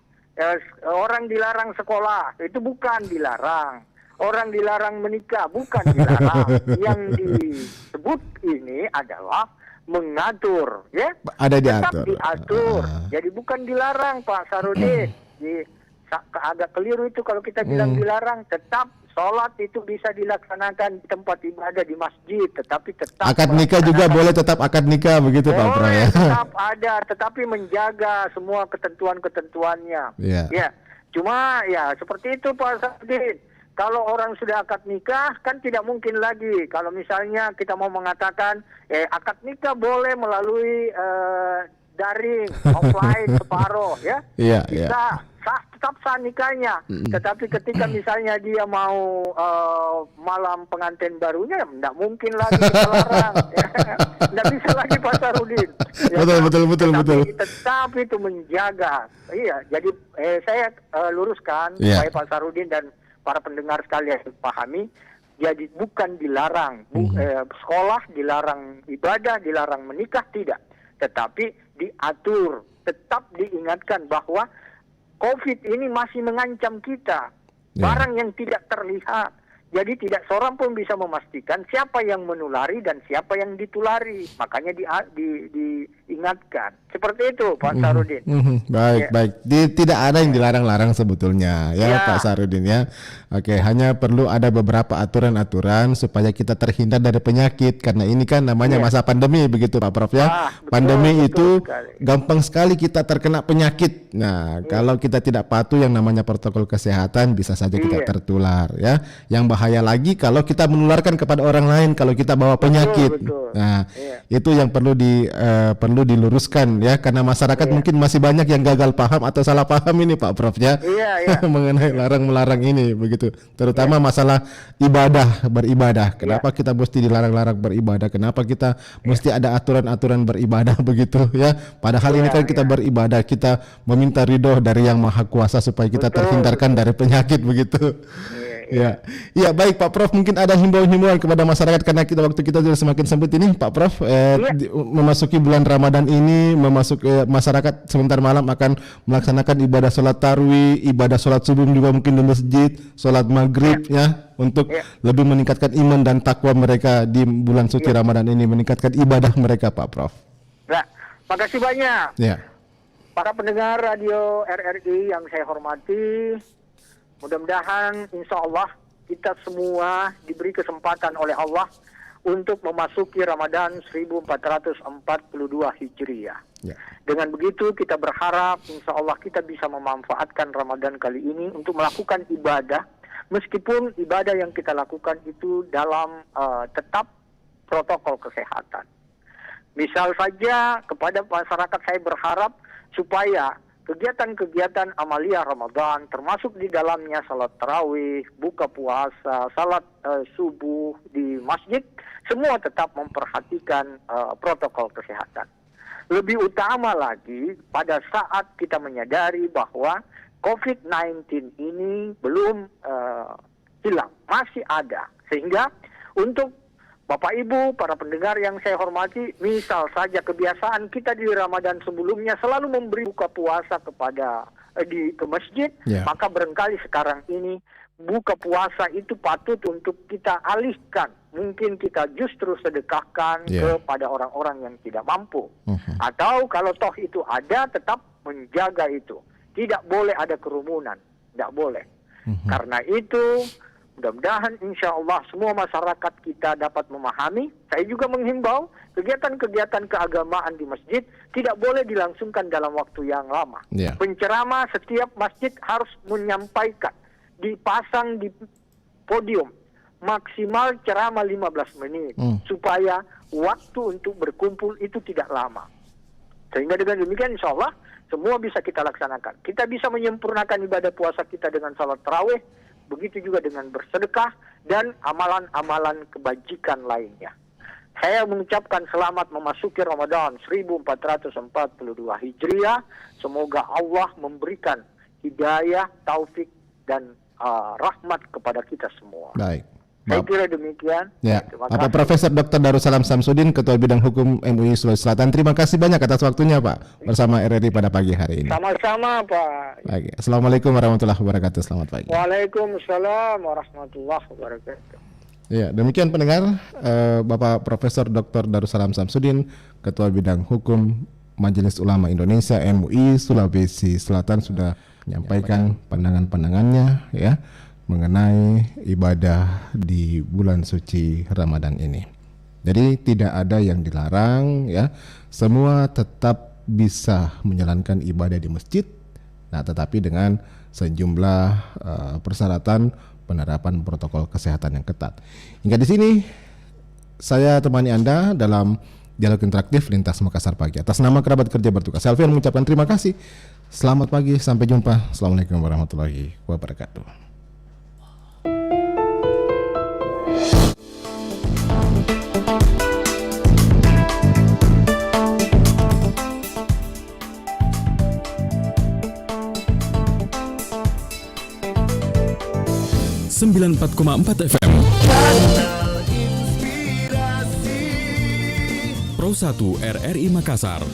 Orang dilarang sekolah, itu bukan dilarang. Orang dilarang menikah, bukan dilarang. Yang disebut ini adalah mengatur, ya.
Ada
tetap
diatur.
Diatur. Jadi bukan dilarang Pak Sarudin. Agak keliru itu kalau kita bilang dilarang. Tetap sholat itu bisa dilaksanakan di tempat ibadah di masjid, tetapi tetap
akad nikah juga boleh, tetap akad nikah begitu Pak Pro ya.
Tetap ada, tetapi menjaga semua ketentuan-ketentuannya. Ya, cuma ya seperti itu Pak Sarudin. Kalau orang sudah akad nikah kan tidak mungkin lagi kalau misalnya kita mau mengatakan akad nikah boleh melalui daring, offline separuh ya. Kita tetap sah nikahnya. Tetapi ketika misalnya dia mau malam pengantin barunya, tidak mungkin lagi kita larang. Tidak bisa lagi Pak Sarudin. Betul. Tetap itu menjaga. Iya, jadi saya luruskan supaya Pak Sarudin dan para pendengar sekalian pahami. Jadi bukan dilarang sekolah, dilarang ibadah, dilarang menikah, tidak. Tetapi diatur, tetap diingatkan bahwa COVID ini masih mengancam kita. Barang yang tidak terlihat. Jadi tidak seorang pun bisa memastikan siapa yang menulari dan siapa yang ditulari. Makanya diingatkan. Seperti itu Pak Sarudin.
Baik,
Ya.
baik. Tidak ada yang dilarang-larang sebetulnya ya,
Ya.
Pak Sarudin ya. Oke, hanya perlu ada beberapa aturan-aturan supaya kita terhindar dari penyakit, karena ini kan namanya masa pandemi begitu Pak Prof ya.
Betul,
Pandemi
betul
itu
sekali.
gampang sekali kita terkena penyakit. Nah, kalau kita tidak patuh yang namanya protokol kesehatan bisa saja kita tertular ya. Yang bahaya lagi kalau kita menularkan kepada orang lain kalau kita bawa penyakit.
betul.
Nah, itu yang perlu diluruskan ya, karena masyarakat mungkin masih banyak yang gagal paham atau salah paham ini Pak Prof ya.
Iya.
mengenai larang-melarang ini begitu. Terutama masalah beribadah. Kenapa kita mesti dilarang-larang beribadah? Kenapa kita mesti ada aturan-aturan beribadah begitu ya? Padahal ini kan kita beribadah, kita meminta ridho dari Yang Maha Kuasa supaya kita terhindarkan dari penyakit begitu. Ya, iya baik Pak Prof, mungkin ada himbauan-himbauan kepada masyarakat karena waktu kita sudah semakin sempit ini Pak Prof. Memasuki bulan Ramadan ini, masyarakat sebentar malam akan melaksanakan ibadah sholat tarawih, ibadah sholat subuh juga mungkin di masjid, sholat maghrib ya, untuk lebih meningkatkan iman dan takwa mereka di bulan suci Ramadan ini, meningkatkan ibadah mereka Pak Prof.
Nah, makasih banyak.
Ya.
Para pendengar radio RRI yang saya hormati, mudah-mudahan insya Allah kita semua diberi kesempatan oleh Allah untuk memasuki Ramadan 1442 Hijriah.
Ya.
Dengan begitu kita berharap insya Allah kita bisa memanfaatkan Ramadan kali ini untuk melakukan ibadah, meskipun ibadah yang kita lakukan itu dalam tetap protokol kesehatan. Misal saja kepada masyarakat saya berharap supaya kegiatan-kegiatan amalia Ramadan termasuk di dalamnya salat tarawih, buka puasa, salat subuh di masjid, semua tetap memperhatikan protokol kesehatan. Lebih utama lagi pada saat kita menyadari bahwa COVID-19 ini belum hilang, masih ada. Sehingga untuk Bapak Ibu, para pendengar yang saya hormati, misal saja kebiasaan kita di Ramadan sebelumnya selalu memberi buka puasa ke masjid, maka barangkali sekarang ini buka puasa itu patut untuk kita alihkan. Mungkin kita justru sedekahkan kepada orang-orang yang tidak mampu. Atau kalau toh itu ada, tetap menjaga itu. Tidak boleh ada kerumunan, tidak boleh. Karena itu mudah-mudahan insya Allah semua masyarakat kita dapat memahami. Saya juga menghimbau kegiatan-kegiatan keagamaan di masjid tidak boleh dilangsungkan dalam waktu yang lama. Penceramah setiap masjid harus menyampaikan, dipasang di podium, maksimal ceramah 15 menit, supaya waktu untuk berkumpul itu tidak lama. Sehingga dengan demikian insya Allah semua bisa kita laksanakan. Kita bisa menyempurnakan ibadah puasa kita dengan salat tarawih, begitu juga dengan bersedekah dan amalan-amalan kebajikan lainnya. Saya mengucapkan selamat memasuki Ramadan 1442 Hijriah. Semoga Allah memberikan hidayah, taufik dan rahmat kepada kita semua.
Baik.
Saya kira demikian.
Ya, Bapak Profesor Dr. Darussalam Samsudin, Ketua Bidang Hukum MUI Sulawesi Selatan. Terima kasih banyak atas waktunya Pak bersama RRI pada pagi hari ini.
Sama-sama Pak.
Baik. Assalamualaikum warahmatullahi wabarakatuh. Selamat pagi.
Waalaikumsalam warahmatullahi wabarakatuh.
Ya, demikian pendengar, Bapak Profesor Dr. Darussalam Samsudin, Ketua Bidang Hukum Majelis Ulama Indonesia MUI Sulawesi Selatan sudah menyampaikan pandangan-pandangannya ya mengenai ibadah di bulan suci Ramadan ini. Jadi tidak ada yang dilarang ya, semua tetap bisa menjalankan ibadah di masjid. Nah, tetapi dengan sejumlah persyaratan penerapan protokol kesehatan yang ketat. Hingga di sini saya temani Anda dalam dialog interaktif Lintas Makassar Pagi. Atas nama kerabat kerja bertugas, saya Alfian mengucapkan terima kasih. Selamat pagi, sampai jumpa. Assalamualaikum warahmatullahi wabarakatuh.
Sembilan 94,4 FM.
Kanal Inspirasi.
Pro 1 RRI Makassar.